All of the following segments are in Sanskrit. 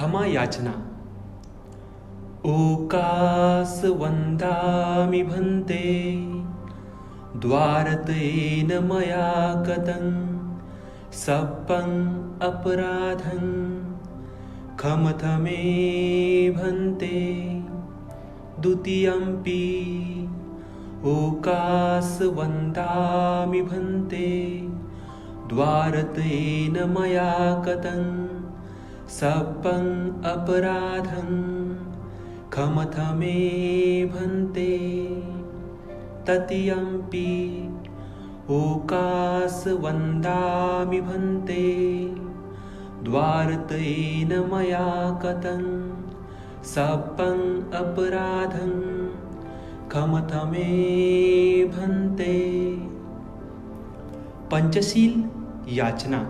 क्षमा याचना। ओकास वन्दामि भन्ते द्वारतेन मया गतं सप्पं अपराधं क्षमथ मे भन्ते। द्वितीयम्पि ओकास वन्दामि भन्ते द्वारतेन मया गतं सप्पं अपराधं क्षमथ मे भन्ते। तृतीयम्पि ओकास वन्दामि भन्ते द्वारतेन मया गतं सप्पं अपराधं क्षमथ मे भन्ते। पंचशील याचना।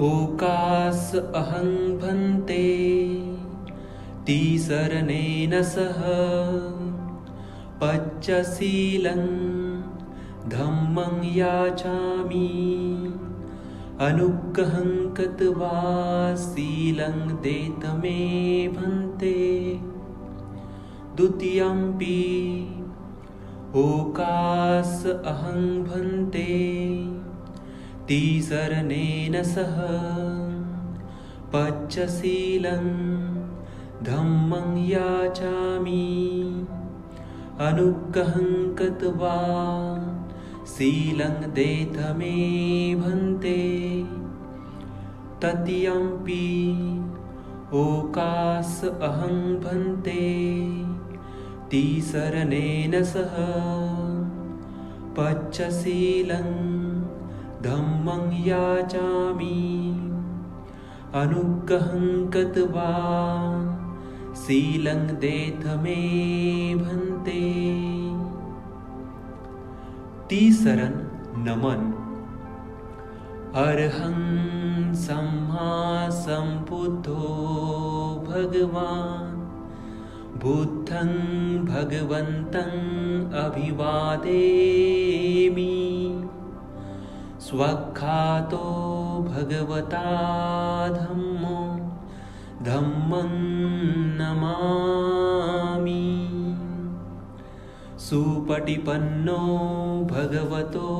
ओकास अहं भन्ते तिसरनेन सह पञ्चशीलं धम्मं याचामि अनुग्रहं कृत्वा शीलं देत मे भन्ते। द्वितीयम्पि ओकास अहं भन्ते तिसरनेन सह पञ्चशीलं धम्मं याचामि अनुग्रहं कृत्वा शीलं देत मे भन्ते। तृतीयम्पि ओकास अहं भन्ते तिसरनेन सह पञ्चशीलं धम्मं याचामि अनुग्रहं कृत्वा शीलं देत मे भन्ते। तीसरन नमन। अर्हं सम्मा सम्बुद्धो भगवान् बुद्धं भगवन्तं अभिवादेमि स्वख्यातो भगवता धम्मो धम्मं नमामि। सुपटिपन्नो भगवतो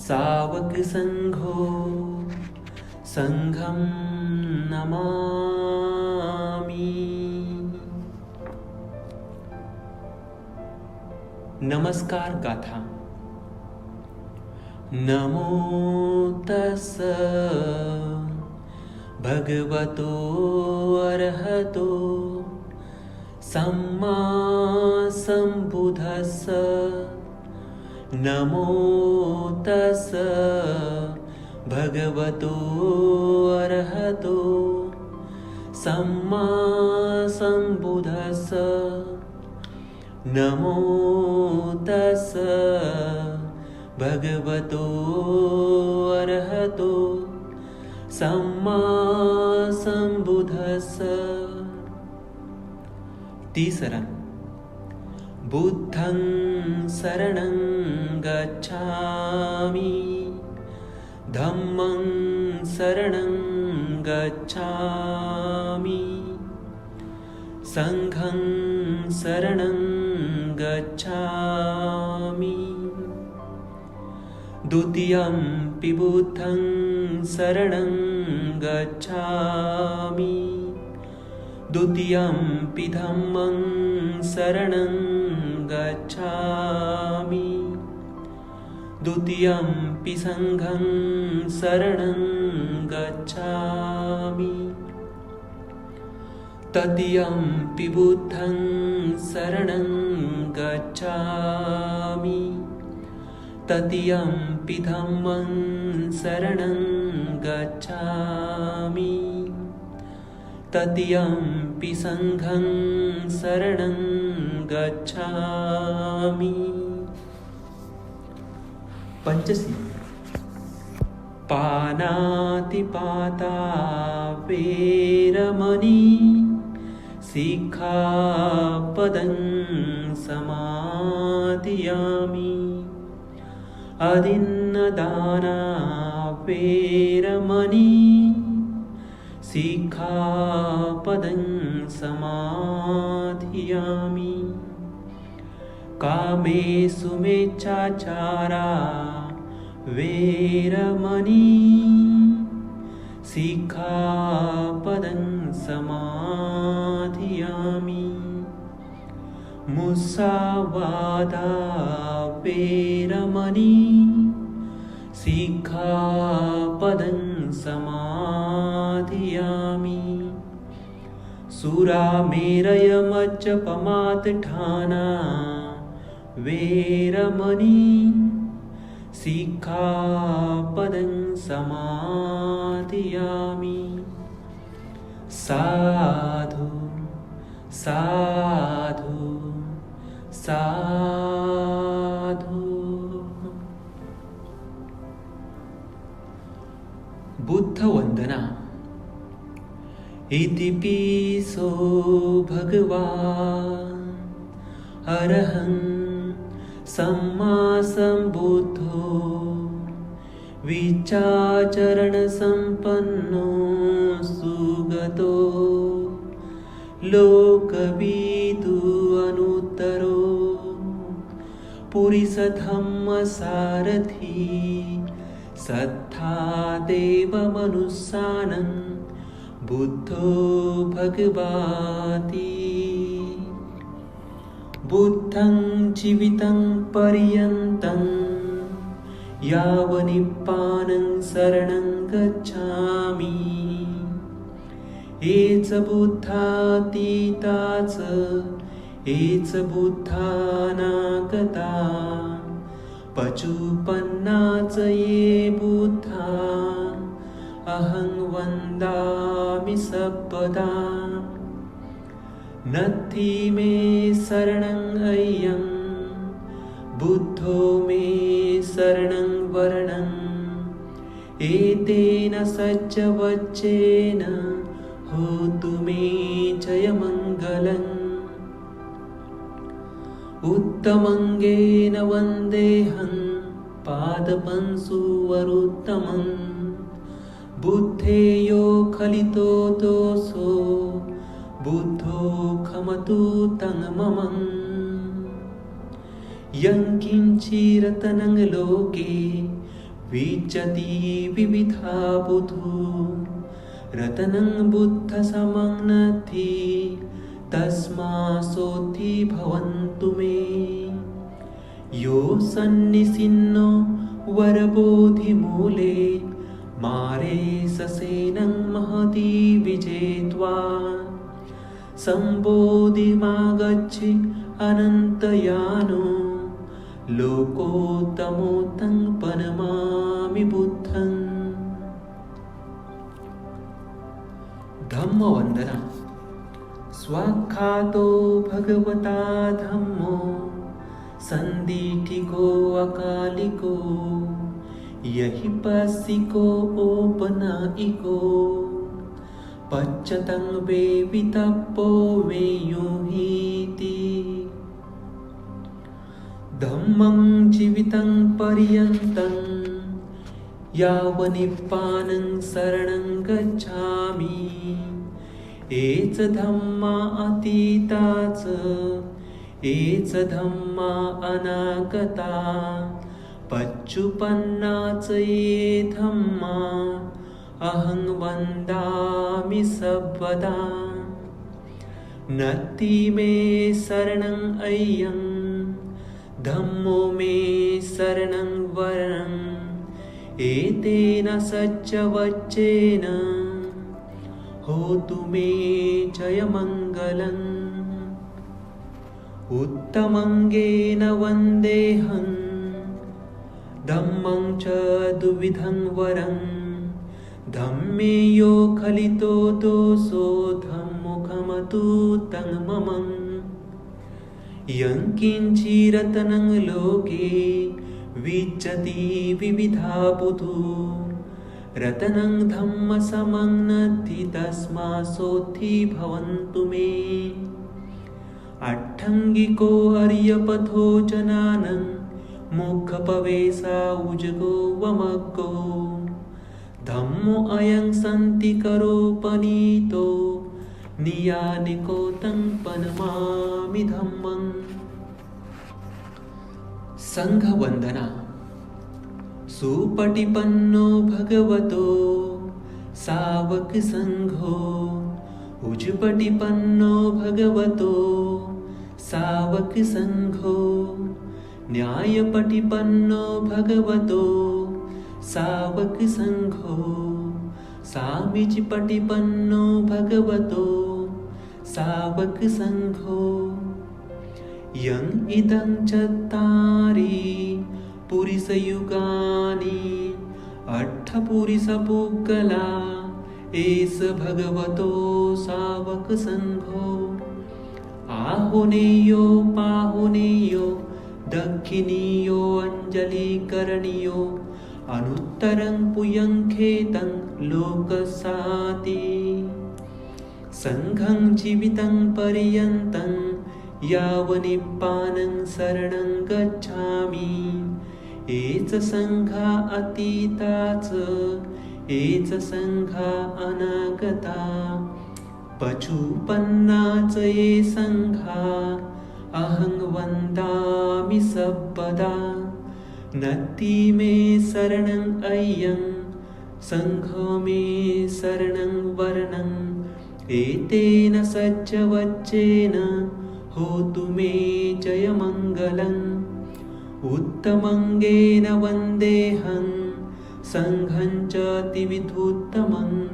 सावक संघो संघं नमामि। नमस्कार गाथा। नमो तस्स भगवतो अरहतो सम्मा सम्बुद्धस्स। नमो तस्स भगवतो अरहतो सम्मा सम्बुद्धस्स। नमो तस्स भगवतो अरहतो सम्मा सम्बुद्धस्स। तीसरन बुद्धं शरणं गच्छामि धम्मं शरणं गच्छामि संघं शरणं गच्छामि। द्वितीयम्पि बुद्धं शरणं गच्छामि द्वितीयम्पि धम्मं शरणं गच्छामि द्वितीयम्पि संघं शरणं गच्छामि। तृतीयम्पि बुद्धं शरणं गच्छामि तृतीयम्पि धम्मं शरणं गच्छामि तृतीयम्पि संघं शरणं गच्छामि। पंचशील। पानातिपाता वेरमणि सिक्खापदं समादियामि। अदिन्नदाना वेरमणि सिक्खापदं समाधियामि कामेषु मिच्छाचारा वेरमणि सिक्खापदं समाधियामि मुसावादा वेरमणि सिक्खापदं समाधियामि सुरामेरयमज्जपमादठाना वेरमणि सिक्खापदं समाधियामि साधु साधु साधु। बुद्ध वंदना। इति पिसो भगवान् अरहं सम्मा सम्बुद्धो विचाचरण संपन्नो सुगतो लोकविदु अनुत्तरो पुरिसधम्म सारथी सत्था देवमनुस्सानं बुद्धो भगवाति बुद्धं जीवितं पर्यन्तं यावन्निप्पानं शरणं गच्छामि एच बुद्धातीता च एच बुद्धानागता पचुपन्ना च ये बुद्धा अहं वन्दामि सर्वदा नत्थि मे शरणं अय्यं बुद्धो मे शरणं वरणं एतेन सज्जवच्चेन होतु मे जयमङ्गलम् उत्तमङ्गेन वन्देऽहं पादपंसुवरुत्तमं बुद्धेयो खलितो दोषो बुद्धो खमतु तं मम यं किञ्चिरतनं लोके विचति विविधा बुधु रतनं बुद्धसमं नत्थि तस्मासोऽथि भवन्तु मे यो सन्निसिन्नो वरबोधिमूले मारे ससेनं महती विजेत्वा सम्बोधिमागच्छि अनन्तयानो लोकोत्तमो तं प्रणमामि बुद्धम्। धम्मवन्दना। स्वाख्यातो भगवता धम्मो सन्दीठिको अकालिको यहि पस्सिको औपनायिको पच्यतं वेवितप्पो वेयुहीति धम्मं जीवितं पर्यन्तं यावन्निप्पानं शरणं गच्छामि एच धम्मा अतीता च एच धम्मा अनागता पच्चुपन्ना च ये धम्मा अहं वन्दामि सर्वदा नत्थि मे शरणं अय्यं धम्मो मे शरणं वरणं एतेन सज्जवच्चेन होतु मे जयमङ्गलम् उत्तमङ्गेन वन्देऽहं धम्मं च द्विविधं वरं धम्मे यो खलितो दोषो धम्मो खमतु तं मम यं किञ्चिरतनं लोके विचति विविधा बुधु रतनं धम्मसमं नत्थि तस्मासोऽथि भवन्तु मे अट्ठङ्गिको अर्यपथो जनानं मुखपवेशा उजगो वमग्गो धम्मो अयं सन्तिकरोपनीतो नियानिको तं पनमामि धम्मं। संघ वंदना। सुपटिपन्नो भगवतो सावक संघो, उजुपटिपन्नो भगवतो सावक संघो, न्यायपटिपन्नो भगवतो सावक संघो, सामीचिपटिपन्नो भगवतो सावक संघो। यं इदं चत्तारि पुरिसयुगानि अट्ठपुरिसपुग्गला एष भगवतो सावक संघो। आहुनेयो पाहुनेयो दक्षिणीयो अंजलिकरणीयो अनुत्तरं पुयंखेतं लोकसाति। संघं जीवितं पर्यन्तं यावन्निप्पानं शरणं गच्छामि। एच संघा अतीता च एच संघा अनागता, पशुपन्ना च ये संघा अहं वन्दामि सर्वदा। नत्ति मे शरणं अय्यं संघो मे शरणं वर्णं, एतेन सज्जवच्चेन होतु मे जयमङ्गलम्। उत्तमङ्गेन वन्देऽहं संघं च अतिविधुत्तमं,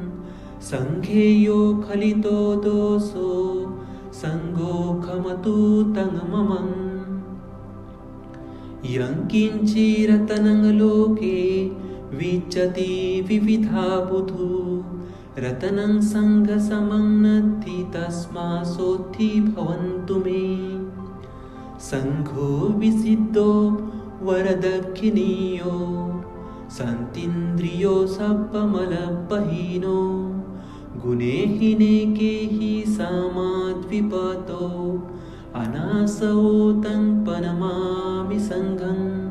संघेयो खलितो दोषो संगो खमतु तं मम। यं किञ्चिरतनं लोके विचति विविधा बुधु, रतनं संघसमं नत्ति तस्मात् सोत्थि भवन्तु मे। संघो विसिद्धो वरदक्षिणीयो, सन्तीन्द्रियो सप्पमलपहीनो, गुणेहीने केहि समाद्विपतो, अनासो तं पनमामि संघम्।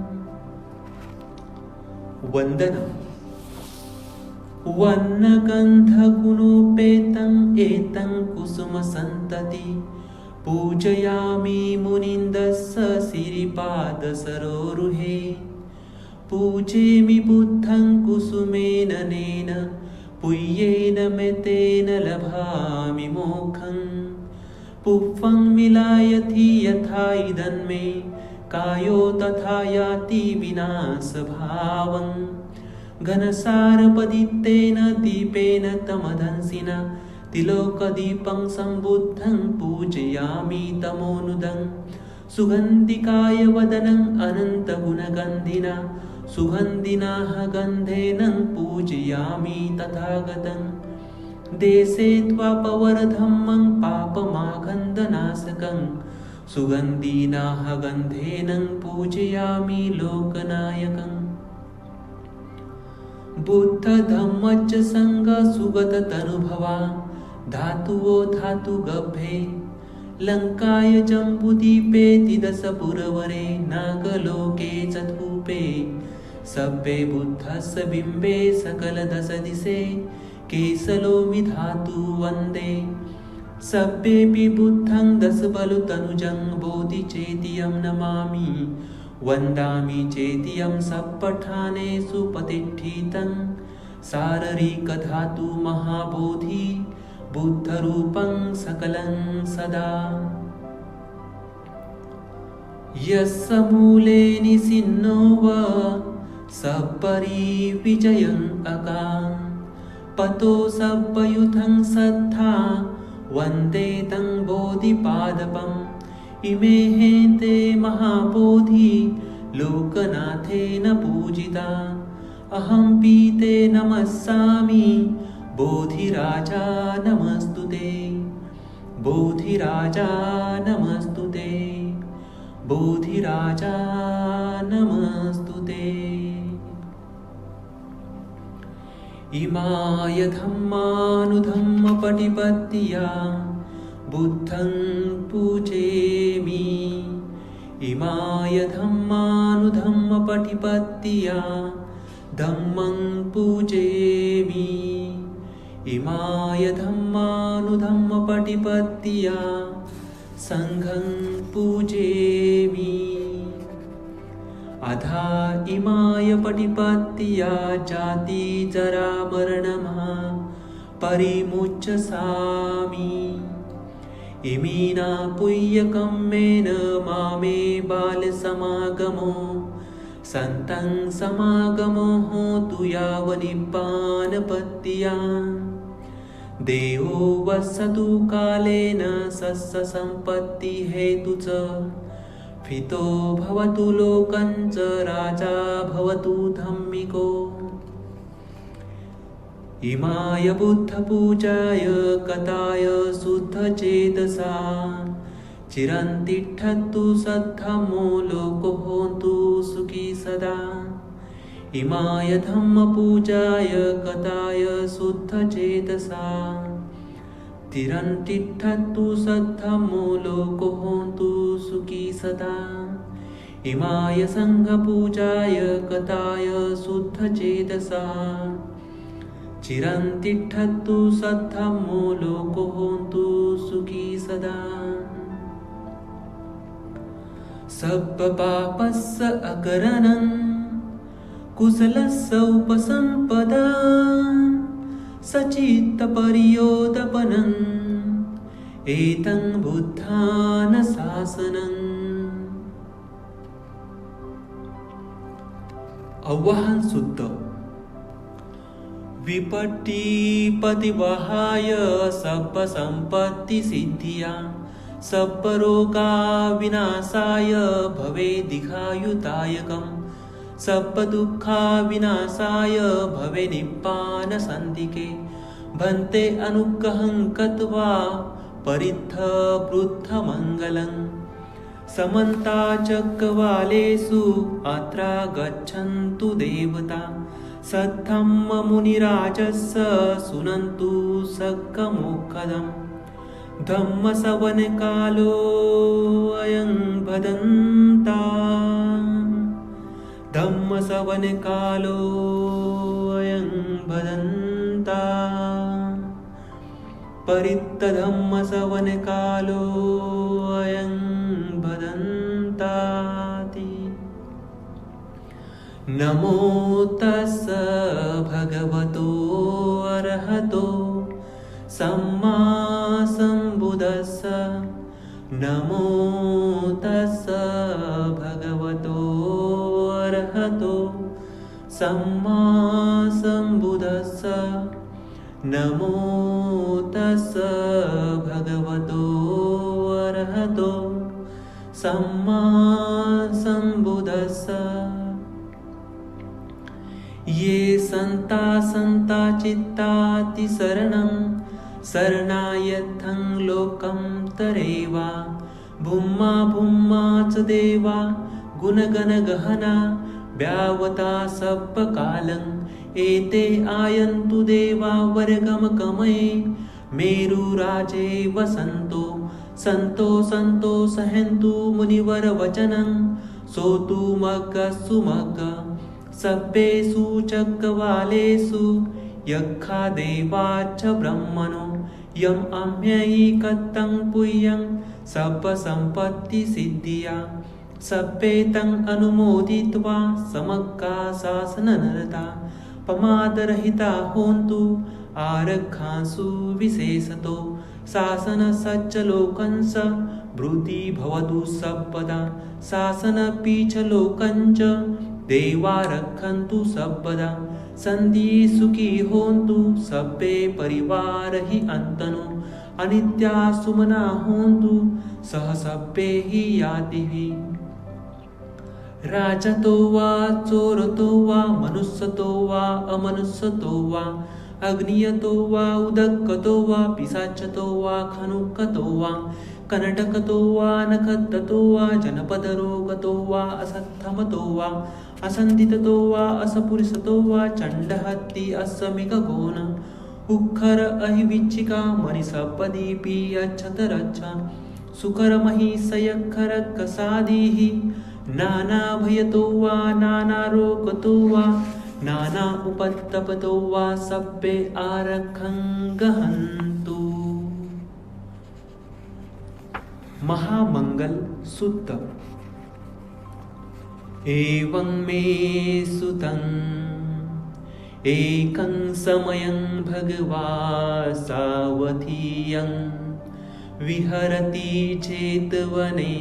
वन्दनम्। वर्णगन्धगुणोपेतं एतं कुसुमसन्तति, पूजयामि मुनिन्दस्य सिरिपादसरोरुहे। पूजेमि बुद्धं कुसुमेन नेन, पुय्येन मेतेन लभामि मोक्षं। पुष्पं मिलायति यथा इदं मे, कायो तथा याति विनाशभावं। घनसारपदित्तेन दीपेन तमदंसिना, तिलोकदीपं सम्बुद्धं पूजयामि तमोनुदं। सुगन्धिकाय वदनं अनन्तगुणगन्धिना, सुगन्धिनाः गन्धेन पूजयामि तथागतं। देशे त्वापवरधम्मं पापमागन्धनाशकं, सुगन्धिनाः गन्धेन पूजयामि लोकनायकम्। बुद्धधम्मच्च संघ सुगततनुभवा, धातुवो धातुगभ्ये। लङ्काय जम्बूद्वीपे तिदशपुरवरे, नागलोके चतुपे। सभ्ये बुद्धस्य बिम्बे सकलदशदिशे, केशलोमि धातु वन्दे। सभ्येऽपि बुद्धं दशबलतनुजं, बोधिचेतियं नमामि। वन्दामि चेतियं सप्पठानेषु प्रतिष्ठितं। शारीरिकधातु महाबोधि, बुद्धरूपं सकलं सदा। यस्य मूले निसिन्नो वा सपरिविजयं अकां, पतो सव्ययुतं सद्धा वन्दे तं बोधिपादपम्। इमे हेते महाबोधि लोकनाथेन पूजिता, अहं पीते नमस्सामि बोधिराजा नमस्तुते। बोधिराजा नमस्तुते, बोधिराजा नमस्तुते। इमाय धम्मानुधम्मपटिपत्तिया बुद्धं पूजेमि। इमाय धम्मानुधम्मपटिपत्तिया धम्मं पूजेमि। इमाय धम्मानुधम्मपटिपत्तिया संघं पूजेमि। अधा इमाय पटिपत्तिया जाति जरा मरणमः परिमुच्यसामि। इमीना पुय्यकम्मेन मामे बालसमागमो सन्तं समागमो होतु यावनिब्बानपत्तिया। देवो वसतु कालेन सस्यसम्पत्ति हेतु च फितो भवतु लोकं च राजा भवतु धम्मिको। इमाय बुद्धपूजाय कथाय शुद्धचेतसा चिरन्तिष्ठतु सद्धम्मो लोको होन्तु सुखी सदा। इमाय धम्मपूजाय कथाय शुद्धचेतसा चिरन्तिष्ठतु सद्धम्मो लोको होन्तु सुखी सदा। इमाय संघपूजाय कथाय शुद्धचेतसा चिरन्तिष्ठतु सद्धम्मो लोको होन्तु सुखी सदा। सब्बपापस्य अकरणं कुशलस्य उपसम्पदा सचित्तपर्योदपनम् एतं बुद्धानुशासनम्। आह्वान शुद्ध विपट्टिपतिवहाय सर्वसम्पत्तिसिद्धिया सर्वरोगविनाशाय भवेदीर्घायुदायकम् सर्वदुःखविनाशाय भवे निब्बानसन्धिके। भन्ते अनुग्रहं कृत्वा परिद्धवृद्धमङ्गलम् समन्ताचक्रवालेषु अत्र गच्छन्तु देवता सद्धम्ममुनिराजस्य शृण्वन्तु सद्गमोक्षदम्। धम्मश्रवणकालोऽयं भदन्ता धम्मश्रवणकालोऽयं भदन्ता परित्तधम्मश्रवणकालोऽयं भदन्ताति। नमो तस्स भगवतो अरहतो सम्मा सम्बुद्धस्स। नमो तस्स भगवतो अरहतो सम्मा सम्बुद्धस्स। नमो तस्स भगवतो अरहतो सम्मा सम्बुद्धस्स। ये सन्ता चित्ताति शरणं शरणायथं लोकं तरेवा। भूम्मा च देवा गुणगणगहना व्यावता सर्वकालम् एते आयन्तु देवा वर्गमकमये। मेरुराजे वसन्तो सन्तो सहन्तु मुनिवरवचनं सोतु मग्गसुमग्ग सर्वेषु चक्रवालेषु यक्षा देवा च ब्रह्मणो यम् अम्यैकतं पुय्यं सर्वसम्पत्तिसिद्धिया। सर्वे तं अनुमोदित्वा समग्रा शासननिरता प्रमादरहिता होन्तु आरक्षांसु विशेषतो। शासनसच्चलोकंस वृद्धि भवतु सर्वदा शासनपीछलोकञ्च देवा रक्षन्तु सर्वदा। सन्धि सुखी होन्तु सर्वे परिवारहि अन्तनो अनित्या सुमना होन्तु सह सर्वे हि यातिभिः। राजतो वा चोरतो वा मनुष्यतो वा अमनुष्यतो वा अग्नियतो वा उदकतो वा पिशाचतो वा खनुकतो वा कनटकतो वा नखदतो वा जनपदरोगतो वा असत्थमतो वा असन्धिततो वा असपुरुषतो वा चण्डहत्ति अस्मिकगोन उक्खर अहिविच्चिका मणिसपदीपि अच्छतरच्छ सुकरमहिषयखरकसादिः नानाभयतो वा नानारोगतो वा नाना उपत्तपतो वा सर्वे आरक्षं गहन्तु। महामंगल सूत्र। एवं मे सुतं एकं समयं भगवा सावधियं विहरति चेतवने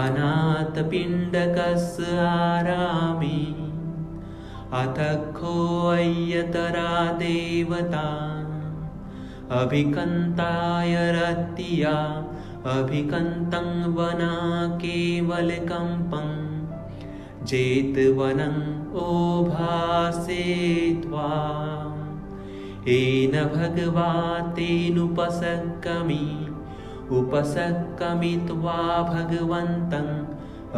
अनाथपिण्डकस्य आरामे अथखोऽय्यतरा देवता अभिकन्ताय रत्या अभिकन्तं वना केवलकम्पं जेतवनं ओभासे त्वा येन भगवा उपसक्कमि त्वा भगवन्तं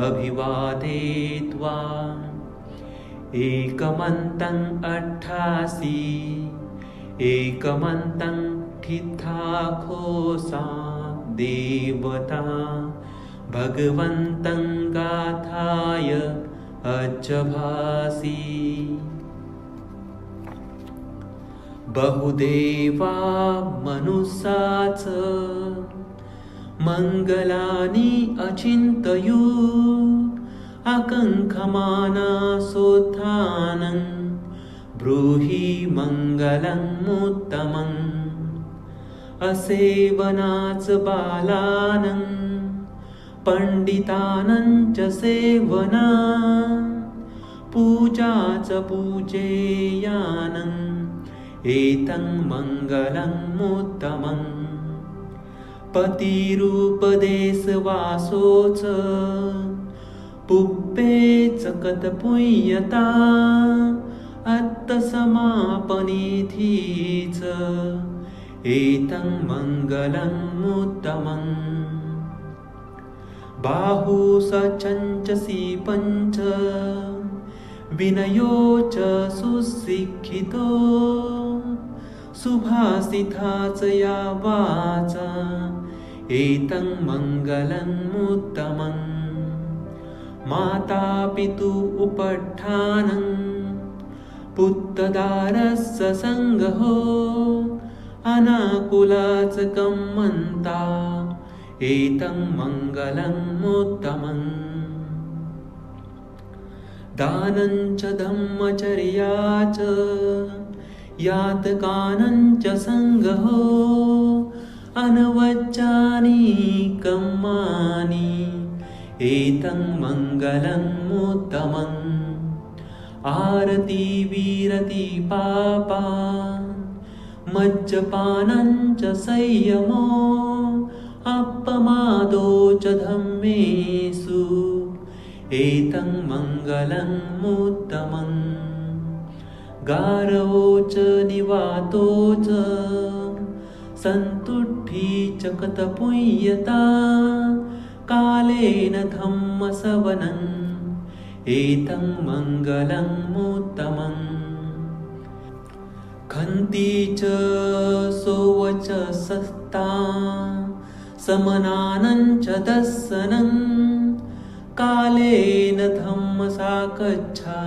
अभिवादयित्वा एकमन्तं 88 एकमन्तं ठिठाखोसा देवता भगवन्तं गाथाय अजभासि। बहुदेवा मनुष्या च मङ्गलानि अचिन्तयु आकाङ्क्षमाना सोत्थानं ब्रूहि मङ्गलमुत्तमम्। असेवनाच बालानं पण्डितानं च सेवना पूजा च पूजेयानं एतं मङ्गलमुत्तमम्। पतिरुपदेशवासो च पुप्पे च कथपुण्यता अत्तसमापनेथि च एतं मङ्गलमुत्तमम्। बाहु सचञ्चसि पञ्च विनयो च सुशिक्षितो सुभाषिता च या वाचा एतं मङ्गलमुत्तमम्। माता पितु उपट्ठानं पुत्रदारस्य सङ्गहो अनाकुला च कम्मन्ता एतं मङ्गलमुत्तमम्। दानं च धम्मचर्या च यातकानं च सङ्गहो अनवच्चानि कर्माणि एतं मङ्गलमुत्तमम्। आरति विरति पापा मज्जपानं च संयमो अपमादो च धम्मेषु एतं मङ्गलमुत्तमम्। गारवो च निवातो च सन्तुष्टि च कथपुण्यता कालेन धम्मश्रवणम् एतं मङ्गलमुत्तमम्। खन्ति च सोवच सस्ता समनानं च दर्शनं कालेन धम्मसाकच्छा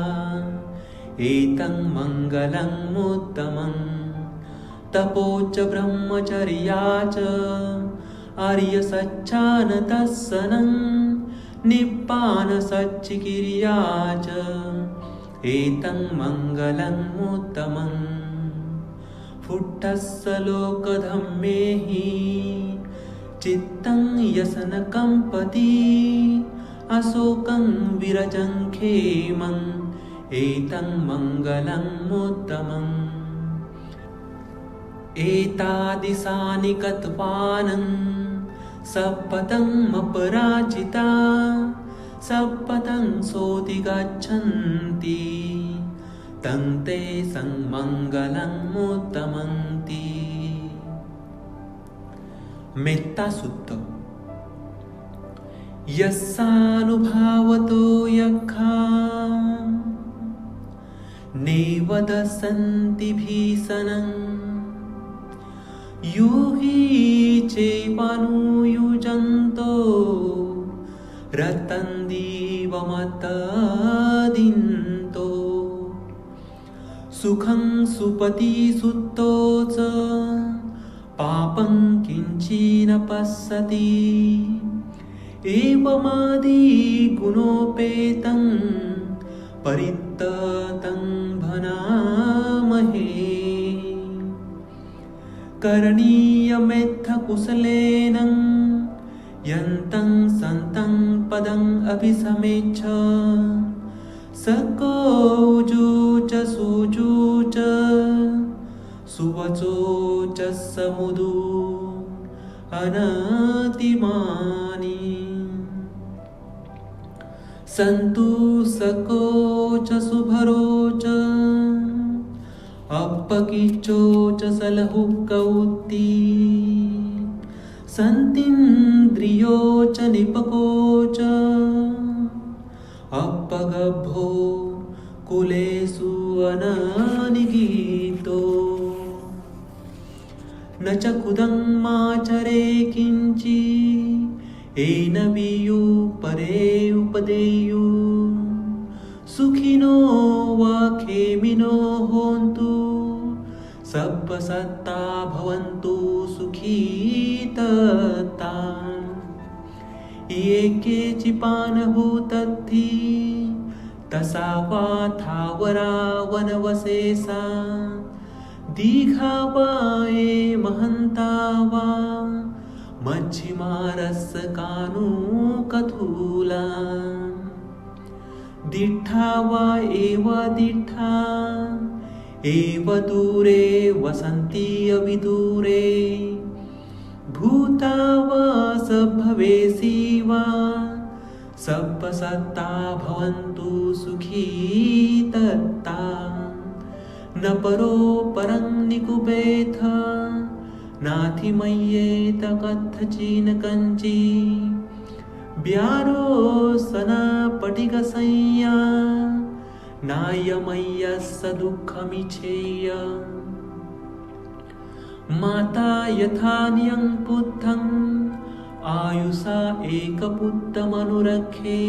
एतं मङ्गलमुत्तमम्। तपो च ब्रह्मचर्या च आर्यसच्चानदर्शनं निप्पानसच्चिकिर्या च एतं मङ्गलमुत्तमम्। फुट्टस्य लोकधम्मेः चित्तं यसन कम्पति अशोकं विरजं क्षेमं एतं मङ्गलमुत्तमम्। एतादृशानि कत्वानं सपदमपराजिता सपदं सोऽधि गच्छन्ति तं ते मङ्गलमुत्तमन्ति। मेत्ता सूत्र। यस्यानुभावतो यक्खा नैव दशन्ति भीषणं यो हि चैवानुयुजन्तो रतन्दिवमतदिन्तो सुखं सुपतिसुतो च पापं किञ्चिन पश्यति एवमादिगुणोपेतं परित्यक्तं भनामहे करणीयमेत्थकुशलेन यन्तं सन्तं पदं अभिसमेच्छ सकौजु च सुजु च सुवचो च समुदु अनतिमानि सन्तु सको च सुभरो च अपकिचो च सलहुकौति सन्तीन्द्रियो च निपको च अपगभो कुलेषु अननिगीतो न च कुदं माचरे किञ्चि येन वियु परे उपदेयु सुखिनो वा खेमिनो होन्तु सब्बसत्ता भवन्तु सुखीतता ये केचिपानभूतद्धि तसा वा थावरा वनवशेषा दीघा वा ये महन्ता वा मच्छिमारस्य कानुकथूला दिट्ठा वा एव दिट्ठा एव दूरे वसन्ति अविदूरे भूता वा सभवेशी वा सब्बसत्ता भवन्तु सुखीतता न परो परं निकुपेथ नाथिमय्येत कथचिन कञ्चि व्यारो सनापटिकसंज्ञा नायमय्यस्य दुःखमिच्छेय माता यथा नियं पुत्रं आयुषा एकपुत्रमनुरक्षे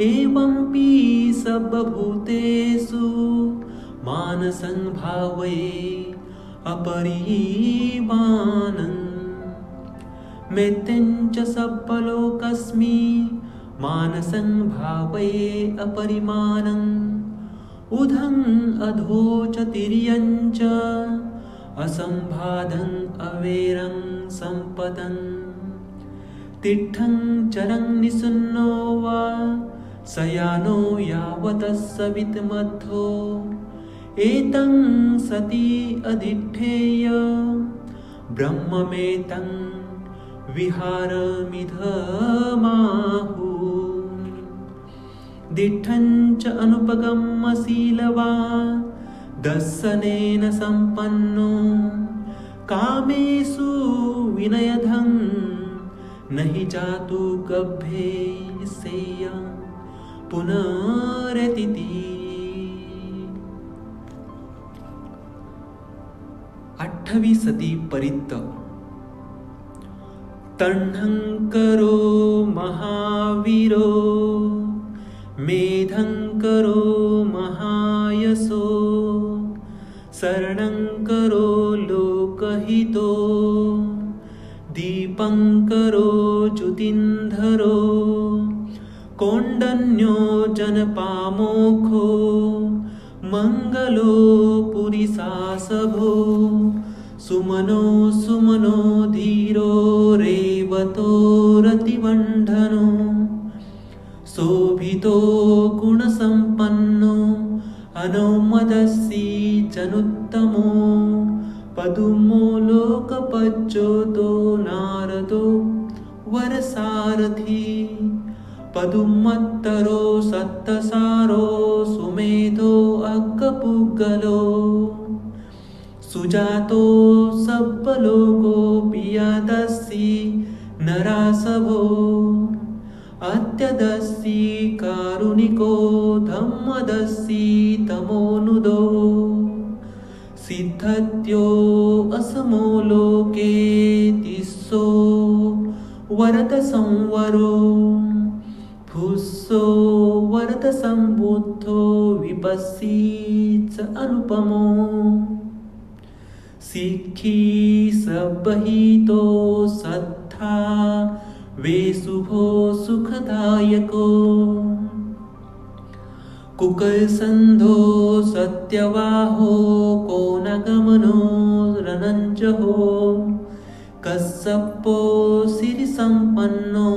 एवंपि सर्वभूतेषु मानसं भावये अपरिमाणं मृत्युं च सर्वलोकस्मि मानसं भावये अपरिमाणम् उधं अधो च तिर्यं च असंबाधं अवेरं सम्पदं तिष्ठं चरं निषण्णो वा शयानो यावतस्य वित्तमद्धो एतं सति अधिष्ठेय ब्रह्ममेतं विहारमिधमाहु दिष्ठं च अनुपगम्यशीलवा दर्शनेन सम्पन्नो कामेषु विनयधं न हि जातु गभ्येसेय पुनरतिथि। 8वीं सदी परित्त तण्हंकरो महावीरो मेधंकरो महायशो शरणंकरो लोकहितो दीपंकरो ज्योतिन्धरो कौंडन्यो जनपामोखो मंगलो पुरीसासभो सुमनो सुमनो धीरो रेवतो रतिवंधनो शोभितो गुणसंपन्नो अनौमदस्सी जनुत्तमो पदुमो लोकपज्योतो नारदो वरसारथी पदुमत्तरो सत्तसारो सुमेधो अग्गपुग्गलो सुजातो सब्बलोको पियादस्सी नरासभो अत्यदस्सी कारुणिको धम्मदस्सी तमोनुदो सिद्धत्यो असमो लोके तिस्सो वरद संवरो भूस्सो वरदसम्बुद्धो विपस्सी च अनुपमो सिक्खी सबहितो सद्धा वेशुभो सुखदायको कुकलसन्धो सत्यवाहो कोनगमनो रणञ्जहो कश्यपो सिरिसम्पन्नो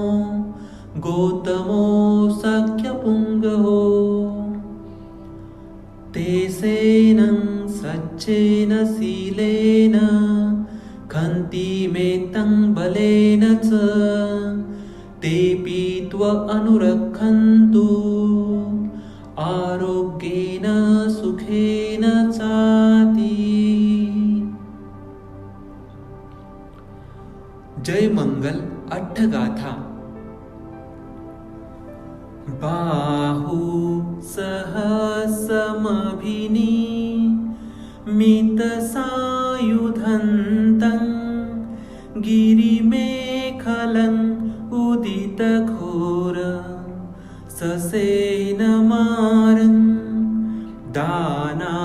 गौतमो सख्यपुङ्गहो तेसेनं सच्चेन शीलेन खन्ति मेतं बलेन च तेऽपि त्वनुरक्षन्तु आरोग्येन सुखेन चाति। जय मंगल अट्ठगाथा। बाहु सहस्रमभिनिमितसायुधन्तं गिरिमेखलं उदितघोर ससेनमारं दानादिधम्मविधिना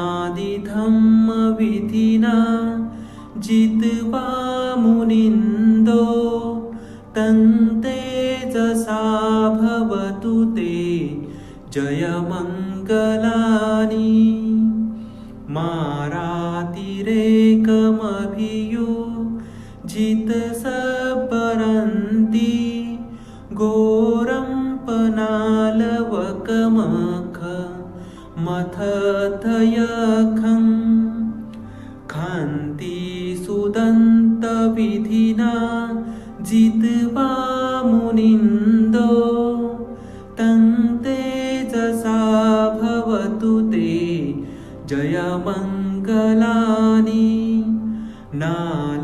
जित्वा मुनिन्दो तं तेजसा भवतु ते जयमङ्गलानि मारातिरेकमभियुजितसपरन्ति घोरं पनालवकमख मथथयखं खान्ति सुदन्तविधिना जित्वा मुनिन्दो तं तेजसा भवतु ते जयमङ्गलानि नालागिरिगजवरं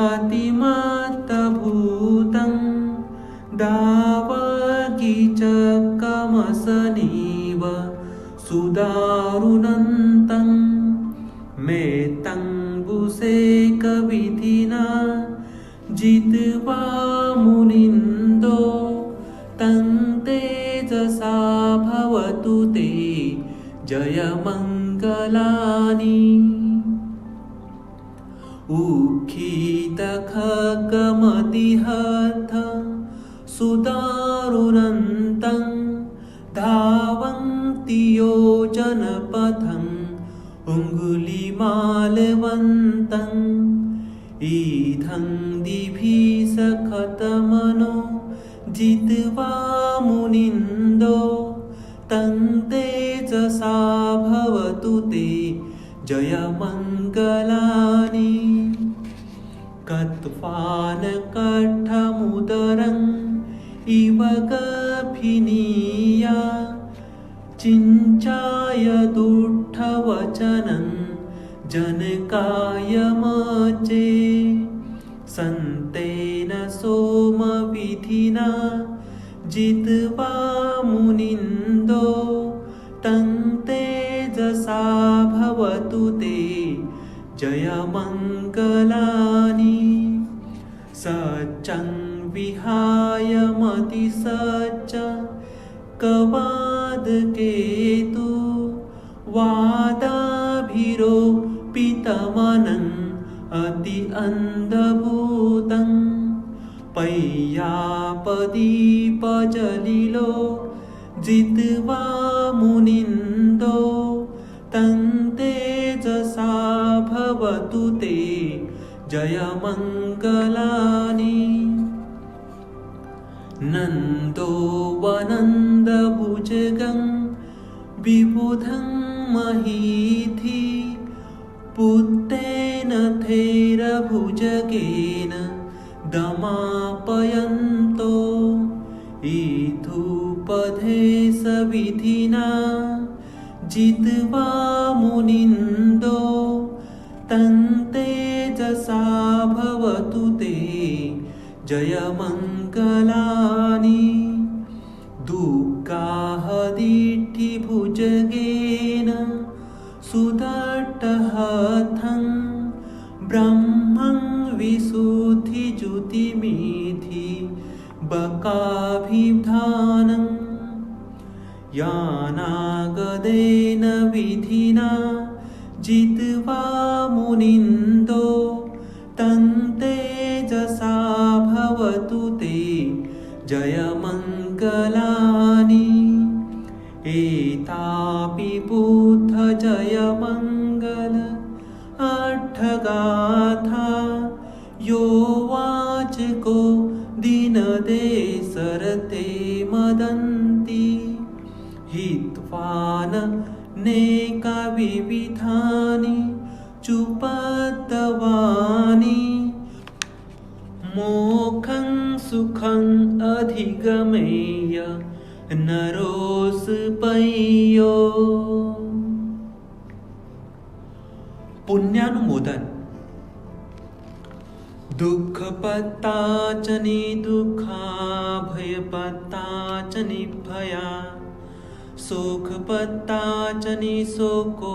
अतिमत्तभूतं दावकीचकमसनीव सुदारुणन्तं मेतं बुसेकविधिना जित्वा मुनिन्दो तं तेजसा भवतु ते जयमङ्गलानि उखितखगमतिहत सुदारुणन्तं धावन्ति योजनपथं उङ्गुलीमालवन्तं ईधं दिभिसखतमनो जित्वा मुनिन्दो तं तेजसा भवतु ते जयमङ्गलानि कट्वानकट्ठमुदरं इव गभिनीया चिञ्चाय दुष्टवचनं जनकाय मचे सन्तेन सोमविधिना जित्वा मुनिन्दो तं तेजसा भवतु ते जयमङ्गलानि सच्चं विहाय मतिसच्च कवादकेतु वादाभिरोपितमनम् अति अन्धभूतं पय्यापदीपजलिलो जित्वा मुनिन्दो तं तेजसा भवतु ते जयमङ्गलानि नन्दो वनन्दभुजगं विबुधं महीथि पुत्तेन थैरभुजगेन दमापयन्तो ईथुपदेशविधिना जित्वा मुनिन्दो तं तेजसा भवतु ते जयमङ्गलानि दुःखाहदिठिभुजगेन सुदट्टहथं ब्रह्मं विशुद्धिज्युतिमिति बकाभिधानम् यानागदेन विधिना जित्वा मुनिन्दो तं तेजसा भवतु ते जयमङ्गलानि एतापि बुद्ध जयमङ्गल अट्ठगाथा यो वाचको दिनदेशरते मदन्ति हित्वान् नेकविविधानि चुपद्दवानि मोक्षं सुखं अधिगमेय नरोऽस्पय्यो। पुण्यानुमोदन। दुःखपत्ता च निदुःखा भयपत्ता च निर्भया शोकपत्ता च निशोको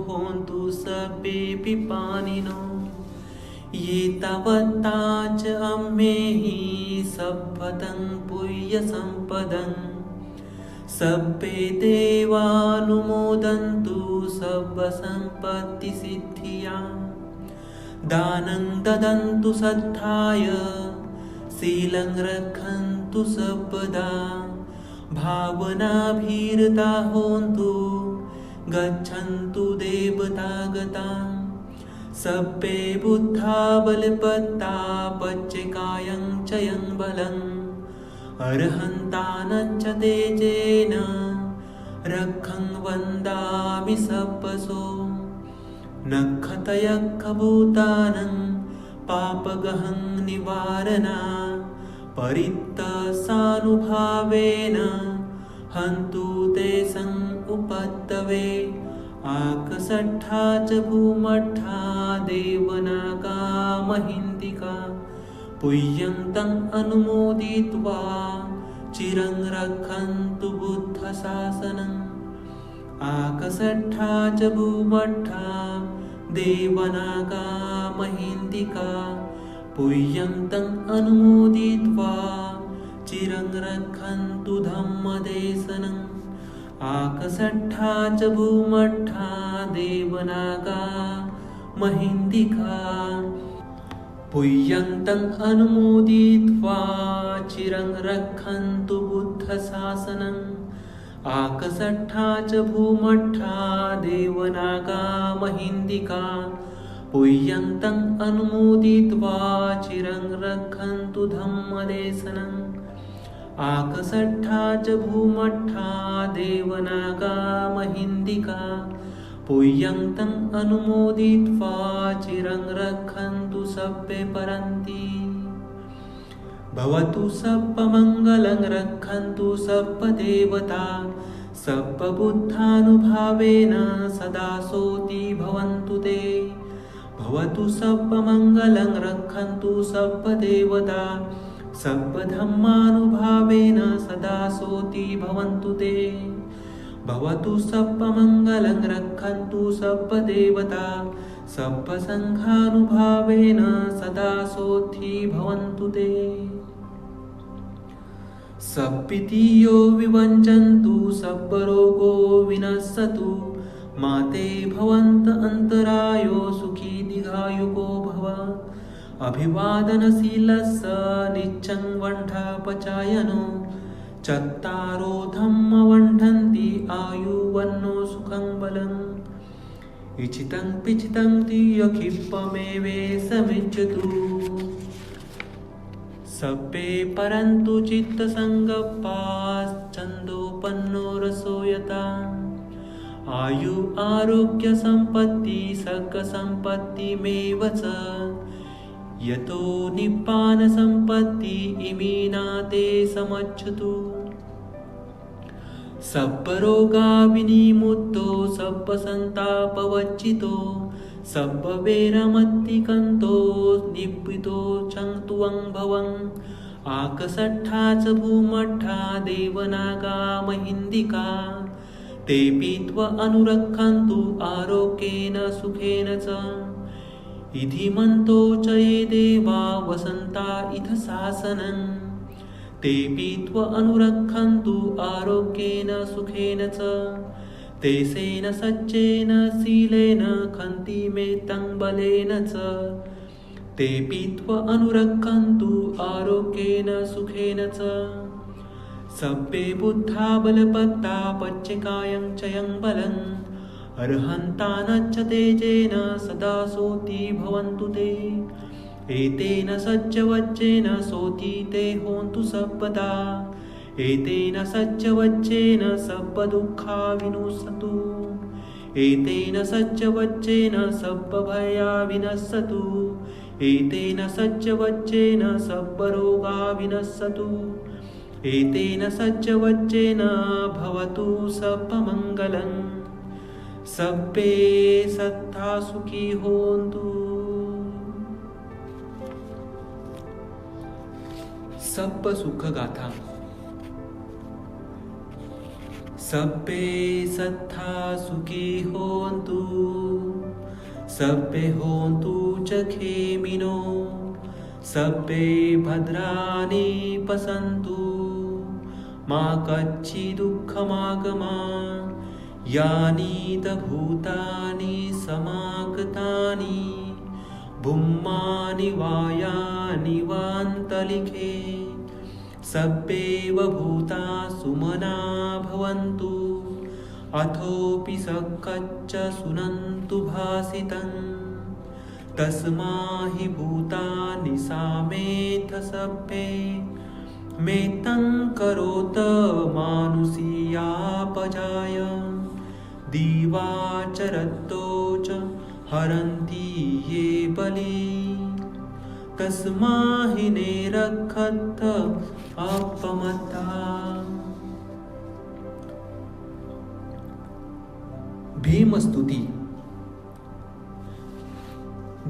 होन्तु सर्वे विपानिनो ये तावत्ता च अम्मेहि सब्बतं पुण्यसम्पदं सब्बे देवानुमोदन्तु सर्वसम्पत्तिसिद्धिया दानं ददन्तु सत्ताय शीलं रक्षन्तु सर्वदा भावनाभिरता होन्तु गच्छन्तु देवतागता सब्बे बुद्धा बलपत्ता पच्चकायं च यं बलम् अर्हन्तान् च तेजेन रक्षं वन्दामि सर्वसो नक्षतयखभूतानं पापगहं निवारणा परित्तसानुभावेन हन्तु तेषां उपद्रवे आकषट्ठा च भूमट्ठा देवनागा महिन्दिका पुय्यं तं अनुमोदित्वा चिरं रक्षन्तु बुद्धशासनम् आकषट्ठा च भूमट्ठा देवनागा महिन्दिका पुय्यं तं अनुमोदित्वा चिरं रक्षन्तु धम्मदेशनम् आकषट्ठा च भूमट्ठा देवनागा महिन्दिका पुय्यं तं अनुमोदित्वा चिरं रक्षन्तु बुद्धशासनम् आकषट्ठा च भूमट्ठा देवनागा महिन्दिका पुय्यं तं अनुमोदित्वा चिरं रक्षन्तु धम्मदेशनम् आकषट्ठा च भूमट्ठा देवनागा महिन्दिका पुय्यं तं अनुमोदित्वा चिरं रक्षन्तु सर्वे परन्ति भवतु सर्वमङ्गलं रक्षन्तु सर्वदेवता सर्वबुद्धानुभावेन सदा सोति भवन्तु ते भवतु सर्वमङ्गलं रक्षन्तु सर्वदेवता सर्वधर्मानुभावेन सदा सोति भवन्तु ते भवतु सर्वमङ्गलं रक्षन्तु सर्वदेवता सर्वसङ्घानुभावेन सदा सोति भवन्तु ते सर्वपीतियो विवञ्चन्तु सर्वरोगो विनश्यतु मा ते भवन्त अन्तरायो सुखी दीर्घायुको भव अभिवादनशीलस्य नित्यं वण्ढापचायनो चत्तारो धम्मवण्ढन्ति आयुवन्नो सुखं बलम् इचितं पिचितं तियखिप्पमेवेशमिच्छतु सब्बे परन्तु चित्तसङ्गपाश्चन्दोपन्नो रसो यथा आयु आरोग्य सम्पत्ति सर्गसम्पत्तिमेव च यतो निप्पान सम्पत्ति इमीना ते समच्छतु सर्वरोगा विनिमुक्तो सर्वसन्तापवर्जितो सर्ववैरमत्तिकन्तो निवृतो चङ्क्तुवं भवन् आकषट्ठा च भूमट्ठा देवनागा महिन्दिका तेऽपि त्व अनुरक्षन्तु आरोग्येन सुखेन च इधिमन्तो च ये देवा वसन्ता इथ शासनं ते पीत्वा अनुरक्षन्तु आरोग्येन सुखेन च तेसेन सच्चेन शीलेन खन्ति मेतं बलेन च ते पीत्वा अनुरक्षन्तु आरोग्येन सुखेन च सब्बे बुद्धा बलपत्ता पच्यकायं चयं बलम् अर्हन्तानच्च तेजेन सदा सोति भवन्तु ते एतेन सच्चवच्चेन सोति ते होन्तु सर्वदा एतेन सच्चवच्चेन सर्वदुःखा विनुस्सतु एतेन सच्चवच्चेन सर्वभया विनश्यतु एतेन सच्चवच्चेन सर्वरोगा विनश्यतु एतेन सच्चवच्चेन भवतु सर्वमङ्गलम् सब्बे सत्ता सुखी होन्तु। सब्ब सुख गाथा। सब्बे सत्ता सुखी होन्तु सब्बे होन्तु च खेमिनो सब्बे भद्राणि पसन्तु मा कच्चित् दुःखमागमा यानि च भूतानि समागतानि भूमानि वायानि वान्तरिक्षे सब्बेव भूता सुमना भवन्तु अथोऽपि सकच्च सुनन्तु भासितं तस्मा हि भूतानि सामेथ सब्बे मेतं करोत मानुषीयापजाय दिवाचरतो च हरन्ति ये बली तस्मा हि निरक्षत अपमत्ता। भीमस्तुति।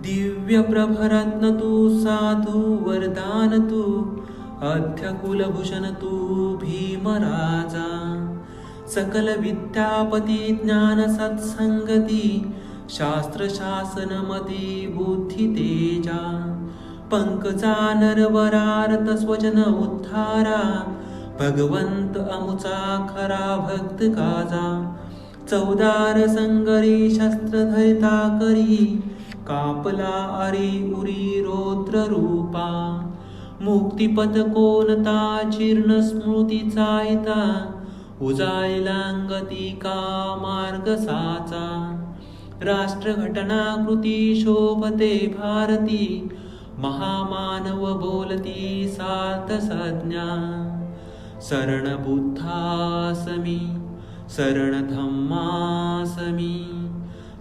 दिव्यप्रभरत्न तु साधु वरदान तु अध्यकुलभूषण तु भीमराजा सकल विद्यापति ज्ञान सत्संगति शास्त्र शासनमति बुद्धि तेजा पंकजा नरवरारत स्वजन उद्धारा भगवंत अमुचा खरा भक्त काजा चौदार संगरी शस्त्र धरिता करी कापला अरी उरी रौद्र रूपा मुक्तिपथ कोणता जीर्ण स्मृतीचा इता उजायलांगती का मार्ग साचा राष्ट्रघटनाकृती शोभते भारती महामानव बोलती सार्थ संज्ञा शरण बुद्धासमी शरण धम्मासमी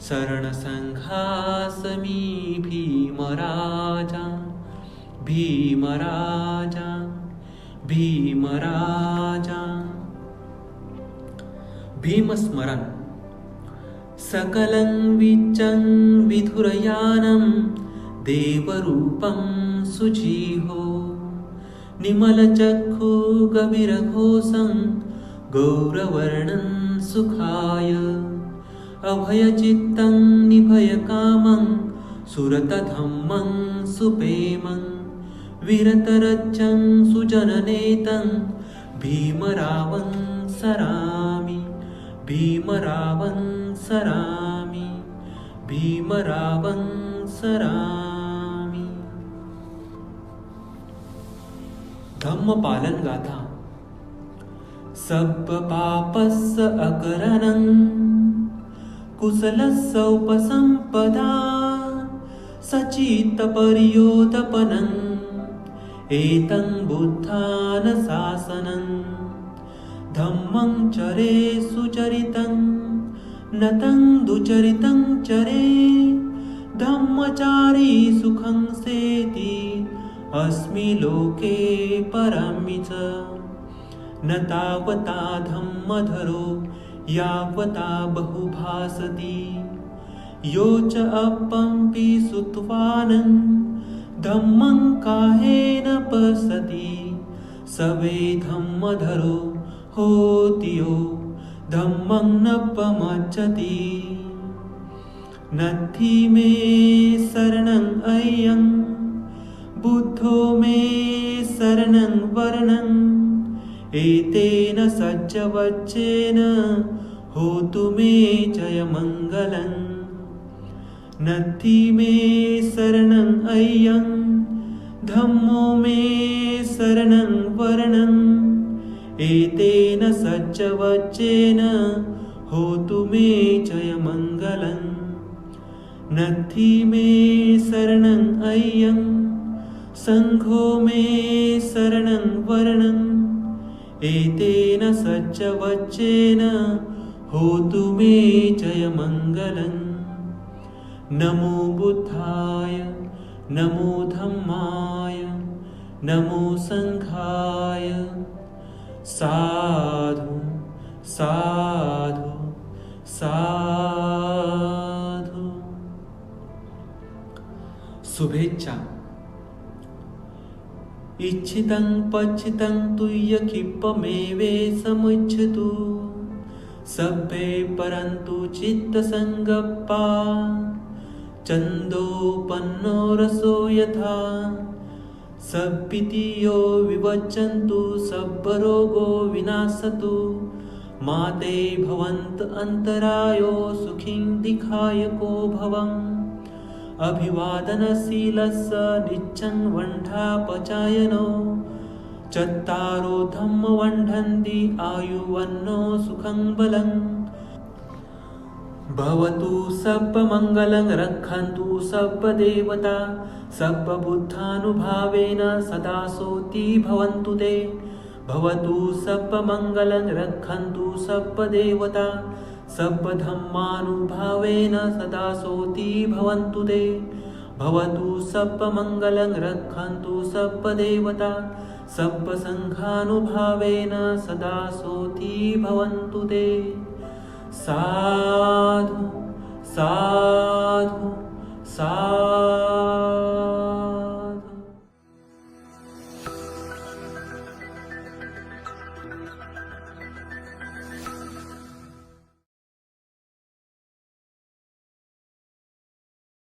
शरण संघासमी भीमराजा भीमराजा भीमराजा। भीमस्मरण। सकलं विचं विधुरयानं देवरूपं सुजीहो निमलचक्षु गभीरघोषं गौरवर्णं सुखाय अभयचित्तं निभयकामं सुरतधम्मं सुपेमं विरतरज्जं सुजननेतं भीमरावं सरामि भीमरावं सरामि भीमरावं सरामि। धम्मपालन गाथा। सब्ब पापस्य अकरणं कुशलस्य उपसम्पदा सचित्त पर्योदपनं एतं बुद्धानुशासनं धम्मं चरे सुचरितं नतं दुचरितं चरे धम्मचारी सुखं सेति अस्मि लोके परमि च न तावता धम्मधरो यावता बहुभासति यो च अपंपि सुत्वानं धम्मं काहेन पश्यति सवे धम्मधरो होति यो धम्मं न पमज्जति नत्थि मे शरणं अय्यं बुद्धो मे शरणं वरणं एतेन सज्जवच्चेन होतु मे जयमङ्गलं नत्थि मे शरणं अय्यं धम्मो मे शरणं वरणं एतेन सज्जवच्चेन होतु मे जयमङ्गलं नत्थि मे शरणं अय्यं संघो मे शरणं वरणं एतेन सज्जवच्चेन होतु मे जयमङ्गलं नमो बुद्धाय नमो धम्माय नमो संघाय साधु साधु साधु। शुभेच्छा। इच्छितं पच्छितं तुय्यखिप्पमेवेशमुच्यतु सभ्ये परन्तु चित्तसङ्गप्पा चन्दोपन्नो रसो यथा सब्बितियो विवच्चन्तु सब्बरोगो विनाशतु माते भवन्त अन्तरायो सुखिं दिखायको भवम् अभिवादनशीलस्य नित्यं वण्ढापचायनो चत्तारो धम्मवण्ढन्ति आयुवन्नो सुखं बलं भवतु सर्वमङ्गलं रक्षन्तु सर्वदेवता सर्वबुद्धानुभावेन सदा सोति भवन्तु ते भवतु सर्वमङ्गलं रक्षन्तु सर्वदेवता सर्वधम्मानुभावेन सदा सोति भवन्तु ते भवतु सर्वमङ्गलं रक्षन्तु सर्वदेवता सर्वसङ्घानुभावेन सदा सोति भवन्तु ते साधु साधु साधु।